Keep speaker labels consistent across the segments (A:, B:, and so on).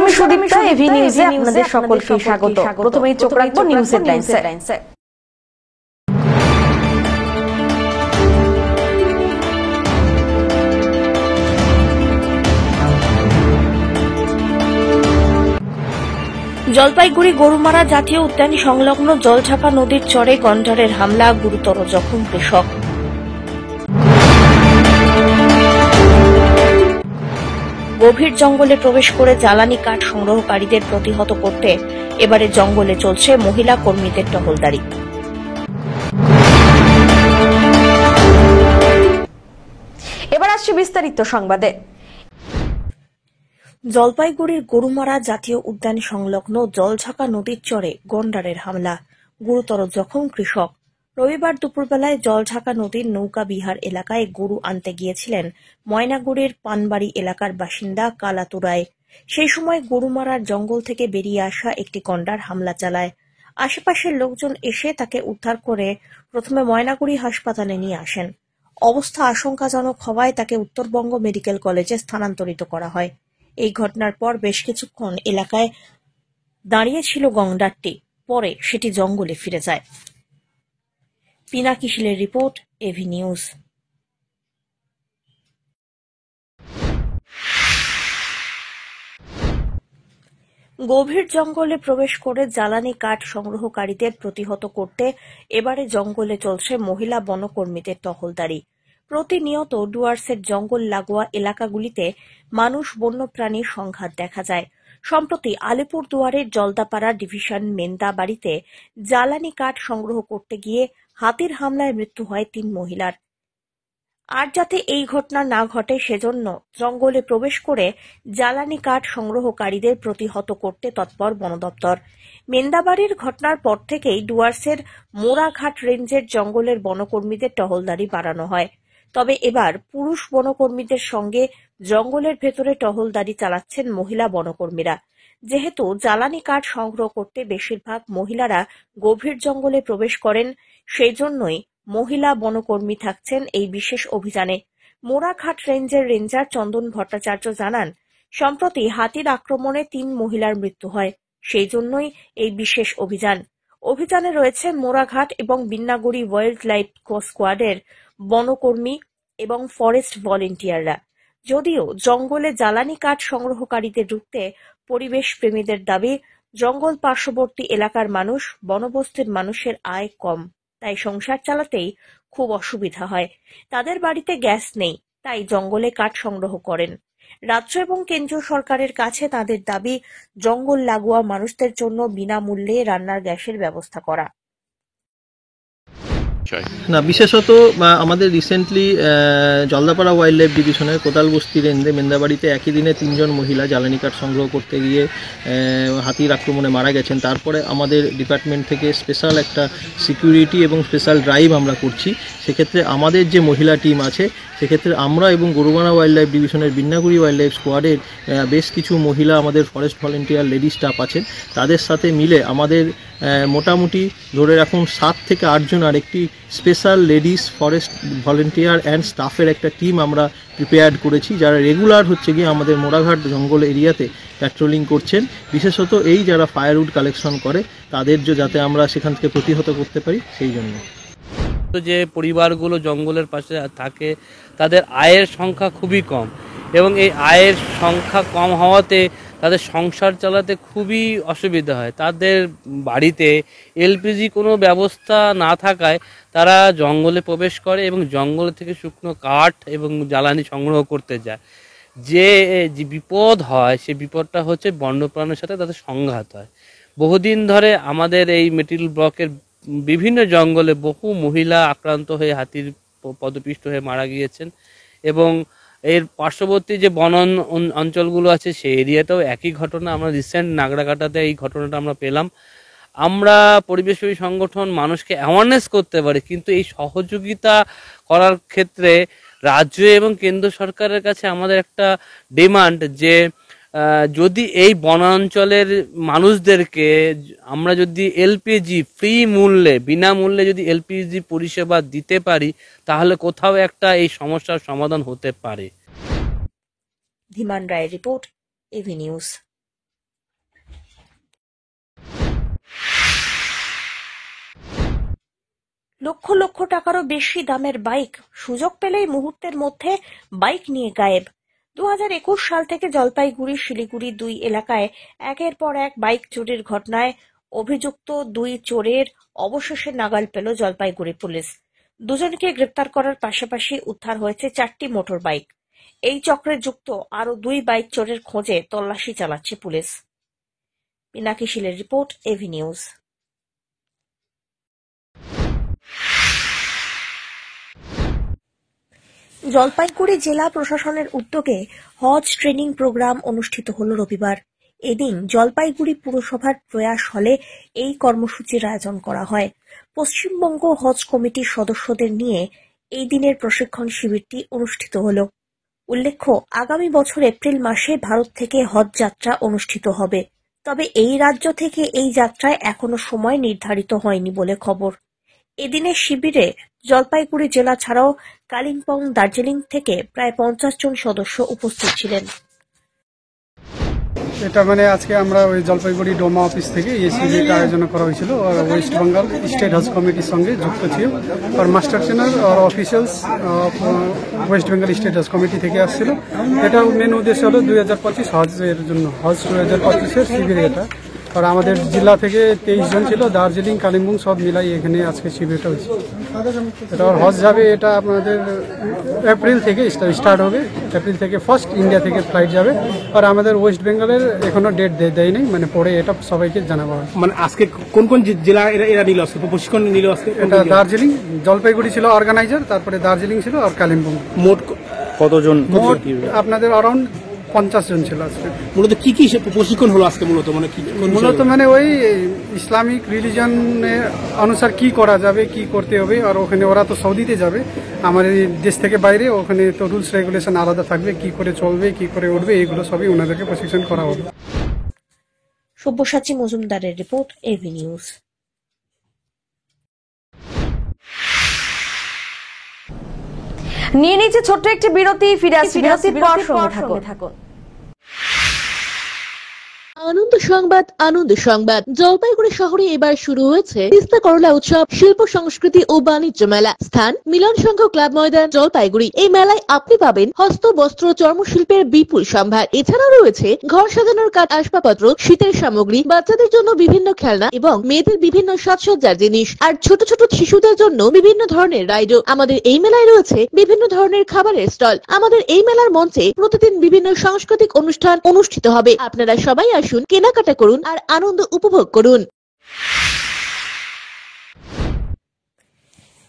A: আমি সুদীপ্তা, এভি নিউজে আপনাদের সকলকে স্বাগত। প্রথমেই চোখ রাখবো নিউজ হেডলাইনসে।
B: জলপাইগুড়ি গরুমারা জাতীয় উদ্যান সংলগ্ন জলঢাকা নদীর চরে গন্ডারের হামলা, গুরুতর জখম কৃষক। গভীর জঙ্গলে প্রবেশ করে জ্বালানি কাঠ সংগ্রহকারীদের প্রতিহত করতে এবারে জঙ্গলে চলছে মহিলা কর্মীদের টহলদারি।
A: এবার আসছে বিস্তারিত সংবাদে।
B: জলপাইগুড়ির গরুমারা জাতীয় উদ্যান সংলগ্ন জলঢাকা নদীর চরে গন্ডারের হামলা, গুরুতর জখম কৃষক। রবিবার দুপুরবেলায় জলঢাকা নদীর নৌকা বিহার এলাকায় গরু আনতে গিয়েছিলেন ময়নাগুড়ির পানবাড়ি এলাকার বাসিন্দা কালাতু রায়। সেই সময় গরুমারার জঙ্গল থেকে বেরিয়ে আসা একটি গন্ডার হামলা চালায়। আশেপাশের লোকজন এসে তাকে উদ্ধার করে প্রথমে ময়নাগুড়ি হাসপাতালে নিয়ে আসেন। অবস্থা আশঙ্কাজনক হওয়ায় তাকে উত্তরবঙ্গ মেডিকেল কলেজে স্থানান্তরিত করা হয়। এই ঘটনার পর বেশ কিছুক্ষণ এলাকায় দাঁড়িয়েছিল গন্ডারটি, পরে সেটি জঙ্গলে ফিরে যায়। পিনাকি শীলের রিপোর্ট, এভি নিউজ। গভীর জঙ্গলে প্রবেশ করে জ্বালানি কাঠ সংগ্রহকারীদের প্রতিহত করতে এবারে জঙ্গলে চলছে মহিলা বনকর্মীদের টহলদারি। প্রতিনিয়ত ডুয়ার্সের জঙ্গল লাগোয়া এলাকাগুলিতে মানুষ বন্যপ্রাণীর সংঘাত দেখা যায়। সম্প্রতি আলিপুরদুয়ারের জলদাপাড়া ডিভিশন মেন্দাবাড়িতে জ্বালানি কাঠ সংগ্রহ করতে গিয়ে হাতির হামলায় মৃত্যু হয় ৩ মহিলার। আর যাতে এই ঘটনা না ঘটে সেজন্য জঙ্গলে প্রবেশ করে জ্বালানি কাঠ সংগ্রহকারীদের প্রতিহত করতে তৎপর বন দপ্তর। মেন্দাবাড়ির ঘটনার পর থেকেই ডুয়ার্সের মোড়াঘাট রেঞ্জের জঙ্গলের বনকর্মীদের টহলদারি বাড়ানো হয়। তবে এবার পুরুষ বনকর্মীদের সঙ্গে জঙ্গলের ভেতরে টহলদারি চালাচ্ছেন মহিলা বনকর্মীরা। যেহেতু জ্বালানি কাঠ সংগ্রহ করতে বেশিরভাগ মহিলারা গভীর জঙ্গলে প্রবেশ করেন, সেই জন্যই মহিলা বনকর্মী থাকছেন এই বিশেষ অভিযানে। মোড়াঘাট রেঞ্জের রেঞ্জার চন্দন ভট্টাচার্য জানান, সম্প্রতি হাতির আক্রমণে ৩ মহিলার মৃত্যু হয়, সেই জন্যই এই বিশেষ অভিযান। অভিযানে রয়েছে মোড়াঘাট এবং বিন্নাগুড়ি ওয়াইল্ড লাইফ স্কোয়াডের বনকর্মী এবং ফরেস্ট ভলেন্টিয়াররা। যদিও জঙ্গলে জ্বালানি কাঠ সংগ্রহকারীদের রুখতে পরিবেশ প্রেমীদের দাবি, জঙ্গল পার্শ্ববর্তী এলাকার মানুষ, বনবস্তির মানুষের আয় কম, তাই সংসার চালাতেই খুব অসুবিধা হয়। তাদের বাড়িতে গ্যাস নেই, তাই জঙ্গলে কাঠ সংগ্রহ করেন। রাজ্য এবং কেন্দ্রীয় সরকারের কাছে তাদের দাবি, জঙ্গল লাগোয়া মানুষদের জন্য বিনামূল্যে রান্নার গ্যাসের ব্যবস্থা করা।
C: না, বিশেষত আমাদের রিসেন্টলি জলদাপাড়া ওয়াইল্ড লাইফ ডিভিশনের কোদালবস্তি রেঞ্জে মেন্দাবাড়িতে একই দিনে 3 জন মহিলা জ্বালানি কাঠ সংগ্রহ করতে গিয়ে হাতির আক্রমণে মারা গেছেন। তারপরে আমাদের ডিপার্টমেন্ট থেকে স্পেশাল একটা সিকিউরিটি এবং স্পেশাল ড্রাইভ আমরা করছি। সেক্ষেত্রে আমাদের যে মহিলা টিম আছে, সেক্ষেত্রে আমরা এবং গরুমারা ওয়াইল্ড লাইফ ডিভিশনের বিন্নাগুড়ি ওয়াইল্ড লাইফ স্কোয়াডের বেশ কিছু মহিলা আমাদের ফরেস্ট ভলেন্টিয়ার লেডি স্টাফ আছেন, তাদের সাথে মিলে আমাদের মোটামুটি ধরে রাখুন 7 থেকে 8 জন আর একটি special ladies forest volunteer and স্টাফের একটা টিম আমরা প্রিপেয়ার্ড করেছি, যারা রেগুলার হচ্ছে গিয়ে আমাদের মোড়াঘাট জঙ্গল এরিয়াতে প্যাট্রোলিং করছেন। বিশেষত এই যারা ফায়ারউড কালেকশন করে তাদের যাতে আমরা সেখান থেকে প্রতিহত করতে পারি, সেই জন্য।
D: যে পরিবারগুলো জঙ্গলের পাশে থাকে তাদের আয়ের সংখ্যা খুবই কম, এবং এই আয়ের সংখ্যা কম হওয়াতে তাদের সংসার চালাতে খুবই অসুবিধা হয়। তাদের বাড়িতে এলপিজি কোনো ব্যবস্থা না থাকায় তারা জঙ্গলে প্রবেশ করে এবং জঙ্গল থেকে শুকনো কাঠ এবং জ্বালানি সংগ্রহ করতে যায়। যে বিপদ হয় সে বিপদটা হচ্ছে বন্যপ্রাণীর সাথে তাদের সংঘাত হয়। বহুদিন ধরে আমাদের এই মেটেরিয়াল ব্লকের বিভিন্ন জঙ্গলে বহু মহিলা আক্রান্ত হয়ে হাতির পদপিষ্ট হয়ে মারা গিয়েছেন, এবং এর পার্শ্ববর্তী যে বন অঞ্চলগুলো আছে সেই এরিয়াতেও একই ঘটনা। আমরা রিসেন্ট নাগরাকাটাতে এই ঘটনাটা আমরা পেলাম। আমরা পরিবেশপ্রেমী সংগঠন মানুষকে অ্যাওয়ারনেস করতে পারি, কিন্তু এই সহযোগিতা করার ক্ষেত্রে রাজ্য এবং কেন্দ্র সরকারের কাছে আমাদের একটা ডিমান্ড যে যদি এই বনাঞ্চলের মানুষদেরকে আমরা যদি এলপিজি ফ্রি মূল্যে, বিনামূল্যে যদি এলপিজি পরিষেবা দিতে পারি, তাহলে কোথাও একটা এই সমস্যার সমাধান হতে পারে।
B: ধীমান রায়ের report, AV news. Lakh lakh টাকারও বেশি দামের বাইক সুযোগ পেলেই মুহূর্তের মধ্যে বাইক নিয়ে গায়েব। 2021 সাল থেকে জলপাইগুড়ি শিলিগুড়ি 2 এলাকায় একের পর এক বাইক চুরির ঘটনায় অভিযুক্ত 2 চোরের অবশেষে নাগাল পেল জলপাইগুড়ি পুলিশ। দুজনকে গ্রেপ্তার করার পাশাপাশি উদ্ধার হয়েছে 4টি মোটর বাইক। এই চক্রে যুক্ত আরো 2 বাইক চোরের খোঁজে তল্লাশি চালাচ্ছে পুলিশ। পিনাকি শীলের রিপোর্ট, এভি নিউজ। জলপাইগুড়ি জেলা প্রশাসনের উদ্যোগে হজ ট্রেনিং প্রোগ্রাম অনুষ্ঠিত হল রবিবার। এদিন জলপাইগুড়ি পুরসভার প্রয়াস হলে এই কর্মসূচির আয়োজন করা হয়। পশ্চিমবঙ্গ হজ কমিটির সদস্যদের নিয়ে এই দিনের প্রশিক্ষণ শিবিরটি অনুষ্ঠিত হল। উল্লেখ্য, আগামী বছর এপ্রিল মাসে ভারত থেকে হজ যাত্রা অনুষ্ঠিত হবে। তবে এই রাজ্য থেকে এই যাত্রায় এখনো সময় নির্ধারিত হয়নি বলে খবর। এদিনের শিবিরে জলপাইগুড়ি জেলা ছাড়াও কালিম্পং, দার্জিলিং থেকে প্রায় 50 জন সদস্য উপস্থিত ছিলেন।
E: এটা আজকে আমরা ওই জলপাইগুড়ি ডোমা অফিস থেকে এই শিবিরটা আয়োজন করা হয়েছিল और वेस्ट बंगाल स्टेट हज कमिटीर संगे যুক্ত ছিল और मास्टर ट्रेनर और ऑफिशियल्स वेस्ट बंगाल स्टेट हज कमिटी থেকে আসছিল। এটা মেন উদ্দেশ্য হলো 2025 হজের জন্য হজ 2025 এর শিবির এটা। আর আমাদের জেলা থেকে 23 জন ছিল, দার্জিলিং কালিম্পং সব মিলাই এখানে আজকে শিবিরটা হয়েছে। এটা হজ যাবে, এটা আপনাদের এপ্রিল থেকে স্টার্ট হবে। এপ্রিল থেকে ফার্স্ট ইন্ডিয়া থেকে ফ্লাইট যাবে। আর আমাদের ওয়েস্ট বেঙ্গলের এখনো ডেট দেয়নি, পরে এটা সবাইকে জানাবো।
F: আজকে কোন কোন জেলা এরা নিল আজকে প্রশিক্ষণ নিল আজকে?
E: এটা দার্জিলিং, জলপাইগুড়ি ছিল অর্গানাইজার, তারপরে দার্জিলিং ছিল আর কালিম্পং।
F: মোট কতজন?
E: মোট আপনাদের অরাউন্ড 50 জন ছিল আজকে।
F: মূলত কি কি প্রশিক্ষণ হলো আজকে? মূলত
E: ওই ইসলামিক রিলিজনের অনুসার কি করা যাবে, কি করতে হবে। আর ওখানে ওরা তো সৌদিতে যাবে, আমাদের দেশ থেকে বাইরে, ওখানে তো রুলস রেগুলেশন আলাদা থাকবে, কি করে চলবে, কি করে উঠবে, এগুলো সবই ওনাদেরকে প্রশিক্ষণ করা হবে।
B: সব্যসাচী মজুমদারের রিপোর্ট, এভি নিউজ।
A: নিয়ে নিচ্ছে ছোট্ট একটি বিরতি, ফিরে আসছি বিরতির পর সঙ্গে থাকুন।
G: আনন্দ সংবাদ, আনন্দ সংবাদ। জলপাইগুড়ি শহরে এবার শুরু হয়েছে তিস্তা করলা উৎসব, শিল্প সংস্কৃতি ও বাণিজ্য মেলা। স্থান মিলন সংঘ ক্লাব ময়দান, জলপাইগুড়ি। এই মেলায় আপনি পাবেন হস্ত, বস্ত্র, চর্মশিল্পের বিপুল সম্ভার। এছাড়াও রয়েছে ঘর সাজানোর কাঠ, আসবাবপত্র, শীতের সামগ্রী, বাচ্চাদের জন্য বিভিন্ন খেলনা এবং মেয়েদের বিভিন্ন সাজসজ্জার জিনিস, আর ছোট ছোট শিশুদের জন্য বিভিন্ন ধরনের রাইডও। আমাদের এই মেলায় রয়েছে বিভিন্ন ধরনের খাবারের স্টল। আমাদের এই মেলার মঞ্চে প্রতিদিন বিভিন্ন সাংস্কৃতিক অনুষ্ঠান অনুষ্ঠিত হবে। আপনারা সবাই আসুন, কেনাকাটা করুন আর আনন্দ উপভোগ করুন।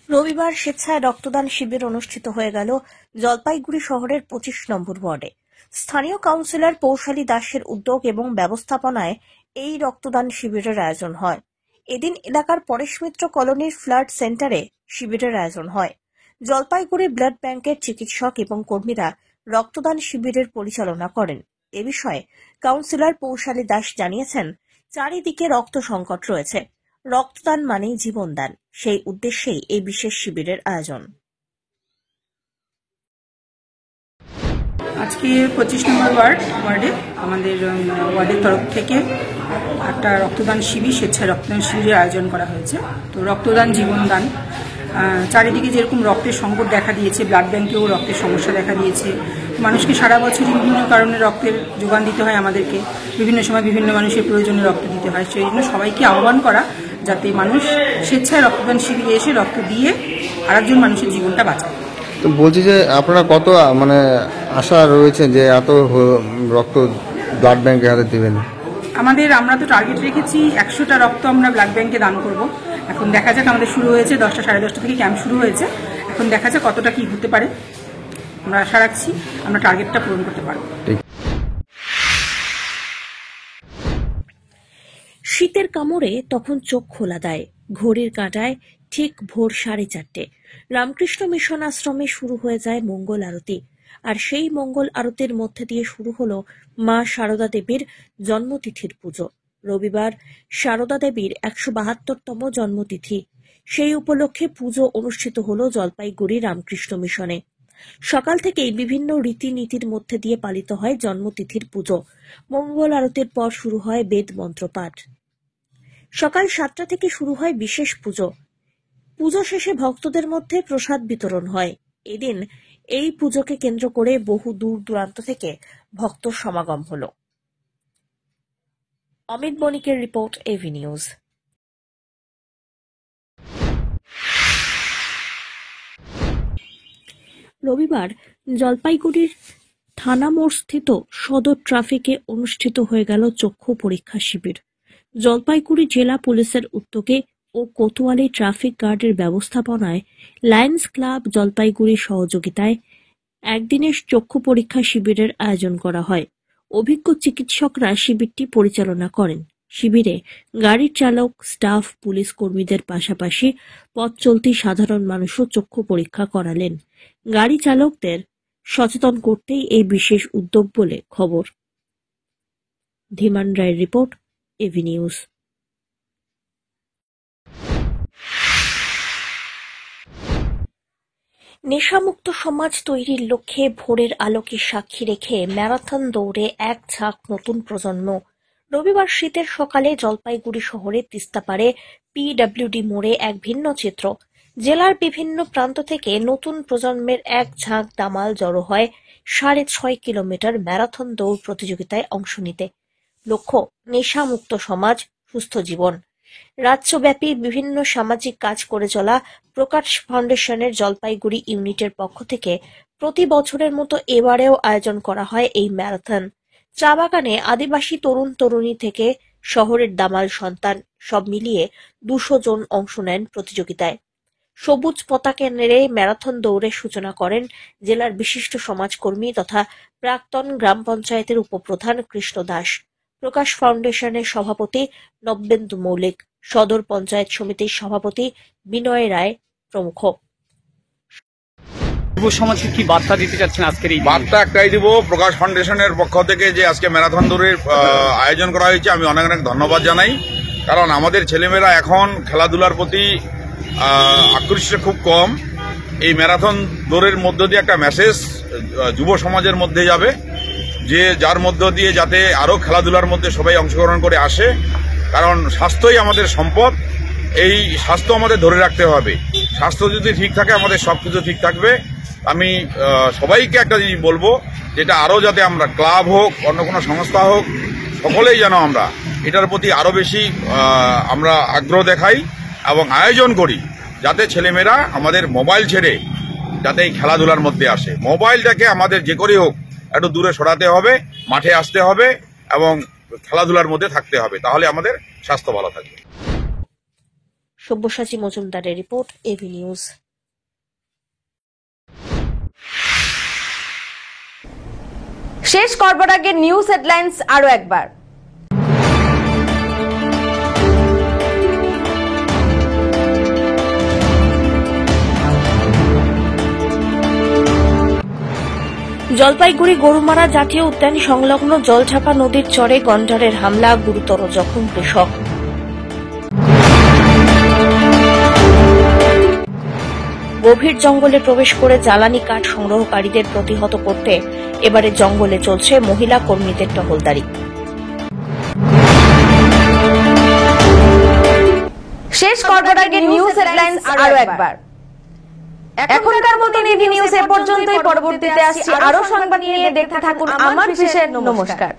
B: রবিবার স্বেচ্ছায় রক্তদান শিবির অনুষ্ঠিত হয়ে গেল জলপাইগুড়ি শহরের 25 নম্বর ওয়ার্ডে। স্থানীয় কাউন্সিলর পৌশালী দাসের উদ্যোগ এবং ব্যবস্থাপনায় এই রক্তদান শিবিরের আয়োজন হয়। এদিন এলাকার পরেশ মিত্র কলোনির ফ্লাড সেন্টারে শিবিরের আয়োজন হয়। জলপাইগুড়ি ব্লাড ব্যাংকের চিকিৎসক এবং কর্মীরা রক্তদান শিবিরের পরিচালনা করেন। এ বিষয়ে কাউন্সিলর পৌশালী দাস জানিয়েছেন, চারিদিকে রক্ত সংকট রয়েছে, রক্তদান মানেই জীবনদান। সেই উদ্দেশ্যেই এই বিশেষ শিবিরের আয়োজন।
H: আজকে 25 নম্বর ওয়ার্ডে আমাদের ওয়ার্ডের তরফ থেকে একটা রক্তদান শিবির, স্বেচ্ছায় রক্তদান শিবিরের আয়োজন করা হয়েছে। তো রক্তদান জীবনদান, চারিদিকে যেরকম রক্তের সংকট দেখা দিয়েছে, ব্লাড ব্যাংকেও রক্তের সমস্যা দেখা দিয়েছে। মানুষকে সারা বছরই বিভিন্ন কারণে রক্তের যোগান দিতে হয়, আমাদেরকে বিভিন্ন সময় বিভিন্ন মানুষের প্রয়োজনে রক্ত দিতে হয়। সেই জন্য সবাইকে আহ্বান করা যাতে মানুষ স্বেচ্ছায় রক্তদান শিবিরে এসে রক্ত দিয়ে আরেকজন মানুষের জীবনটা বাঁচায়।
I: তো বলছি যে আপনারা কত আশা রয়েছে যে এত রক্ত ব্লাড ব্যাংকে হাতে দিবেন?
H: আমরা তো টার্গেট রেখেছি 100টা রক্ত আমরা ব্লাড ব্যাংকে দান করব। এখন দেখা যাক, আমাদের শুরু হয়েছে 10টা, 10:30 থেকে ক্যাম্প শুরু হয়েছে। এখন দেখা যাক কতটা কি হতে পারে। আমরা আশা রাখছি আমরা টার্গেটটা পূরণ করতে পারব।
B: শীতের কামড়ে তখন চোখ খোলা দেয়, ঘড়ির কাঁটায় ঠিক ভোর 4:30। রামকৃষ্ণ মিশন আশ্রমে শুরু হয়ে যায় মঙ্গল আরতি। আর সেই মঙ্গল আরতির মধ্যে দিয়ে শুরু হলো মা শারদা দেবীর জন্মতিথির পুজো। রবিবার শারদা দেবীর 172তম জন্মতিথি। সেই উপলক্ষে পুজো অনুষ্ঠিত হলো জলপাইগুড়ি রামকৃষ্ণ মিশনে। সকাল থেকেই বিভিন্ন রীতিনীতির মধ্যে দিয়ে পালিত হয় জন্মতিথির পুজো। মঙ্গল আরতির পর শুরু হয় বেদ মন্ত্র পাঠ। সকাল 7টা থেকে শুরু হয় বিশেষ পুজো। পুজো শেষে ভক্তদের মধ্যে প্রসাদ বিতরণ হয়। এদিন এই পুজোকে কেন্দ্র করে বহু দূর দূরান্ত থেকে ভক্ত সমাগম হলো। অমিত বণিকের রিপোর্ট, এভি নিউজ। রবিবার জলপাইগুড়ির থানা মোড়স্থিত সদর ট্রাফিকে অনুষ্ঠিত হয়ে গেল চক্ষু পরীক্ষা শিবির। জলপাইগুড়ি জেলা পুলিশের উদ্যোগে ও কোতোয়ালি ট্রাফিক গার্ডের ব্যবস্থাপনায় লায়ন্স ক্লাব জলপাইগুড়ির সহযোগিতায় একদিনের চক্ষু পরীক্ষা শিবিরের আয়োজন করা হয়। অভিজ্ঞ চিকিৎসকরা শিবিরটি পরিচালনা করেন। শিবিরে গাড়ির চালক, স্টাফ, পুলিশ কর্মীদের পাশাপাশি পথ চলতি সাধারণ মানুষও চক্ষু পরীক্ষা করালেন। গাড়ি চালকদের সচেতন করতেই এই বিশেষ উদ্যোগ বলে খবর। ধীমান রায়ের রিপোর্ট, এভি নিউজ। নেশামুক্ত সমাজ তৈরির লক্ষ্যে ভোরের আলোকে সাক্ষী রেখে ম্যারাথন দৌড়ে এক ঝাঁক নতুন প্রজন্ম। রবিবার শীতের সকালে জলপাইগুড়ি শহরের তিস্তাপাড়ে পিডব্লিউডি মোড়ে এক ভিন্ন চিত্র। জেলার বিভিন্ন প্রান্ত থেকে নতুন প্রজন্মের এক ঝাঁক দামাল জড়ো হয় 6.5 কিলোমিটার ম্যারাথন দৌড় প্রতিযোগিতায় অংশ নিতে। লক্ষ্য নেশামুক্ত সমাজ, সুস্থ জীবন। রাজ্যব্যাপী বিভিন্ন সামাজিক কাজ করে চলা প্রকাশ ফাউন্ডেশনের জলপাইগুড়ি ইউনিটের পক্ষ থেকে প্রতি বছরের মতো এবারেও আয়োজন করা হয় এই ম্যারাথন। চা বাগানে আদিবাসী তরুণ তরুণী থেকে শহরের দামাল সন্তান সব মিলিয়ে 200 জন অংশ নেন প্রতিযোগিতায়। সবুজ পতাকা নেড়ে ম্যারাথন দৌড়ের সূচনা করেন জেলার বিশিষ্ট সমাজকর্মী তথা প্রাক্তন গ্রাম পঞ্চায়েতের উপপ্রধান কৃষ্ণ দাস, প্রকাশ ফাউন্ডেশনের সভাপতি নব্যেন্দু মৌলিক, সদর পঞ্চায়েত সমিতির সভাপতি বিনয় রায় প্রমুখ।
J: যুব সমাজকে কি বার্তা দিতে চাচ্ছেন আজকের এই
K: বার্তা? একটাই দিব, প্রকাশ ফাউন্ডেশনের পক্ষ থেকে যে আজকে ম্যারাথন দৌড়ের আয়োজন করা হয়েছে, আমি অনেক অনেক ধন্যবাদ জানাই। কারণ আমাদের ছেলেমেয়েরা এখন খেলাধুলার প্রতি আকৃষ্ট খুব কম। এই ম্যারাথন দৌড়ের মধ্য দিয়ে একটা মেসেজ যুব সমাজের মধ্যে যাবে, যে যার মধ্য দিয়ে যাতে আরও খেলাধুলার মধ্যে সবাই অংশগ্রহণ করে আসে। কারণ স্বাস্থ্যই আমাদের সম্পদ, এই স্বাস্থ্য আমাদের ধরে রাখতে হবে। স্বাস্থ্য যদি ঠিক থাকে আমাদের সব কিছু ঠিক থাকবে। আমি সবাইকে একটা জিনিস বলবো, যেটা আরও যাতে আমরা ক্লাব হোক, অন্য কোনো সংস্থা হোক, সকলেই যেন আমরা এটার প্রতি আরও বেশি আমরা আগ্রহ দেখাই এবং আয়োজন করি, যাতে ছেলেমেয়েরা আমাদের মোবাইল ছেড়ে যাতে এই খেলাধুলার মধ্যে আসে। মোবাইলটাকে আমাদের যে করেই হোক একটু দূরে সরাতে হবে, মাঠে আসতে হবে এবং খেলাধুলার মধ্যে থাকতে হবে, তাহলে আমাদের স্বাস্থ্য ভালো থাকবে।
B: সব্যসাচী মজুমদারের রিপোর্ট, এভি নিউজ।
A: শেষ করবার আগে নিউজ হেডলাইন্স আরো একবার।
B: জলপাইগুড়ি গরুমারা জাতীয় উদ্যান সংলগ্ন জলঝাপা নদীর চরে গন্ডারের হামলা, গুরুতর জখম কৃষক। গভীর জঙ্গলে প্রবেশ করে জ্বালানি কাঠ সংগ্রহকারীদের প্রতিহত করতে এবারে জঙ্গলে চলছে মহিলা কর্মীদের টহলদারি।
A: শেষ করবার আগে নিউজ হেডলাইন্স আরো একবার। এখনকার মতন এভি নিউজ এ পর্যন্তই। পরবর্তীতে আসছি আরো সংবাদ নিয়ে। দেখতে থাকুন আমার বিশেষ। নমস্কার।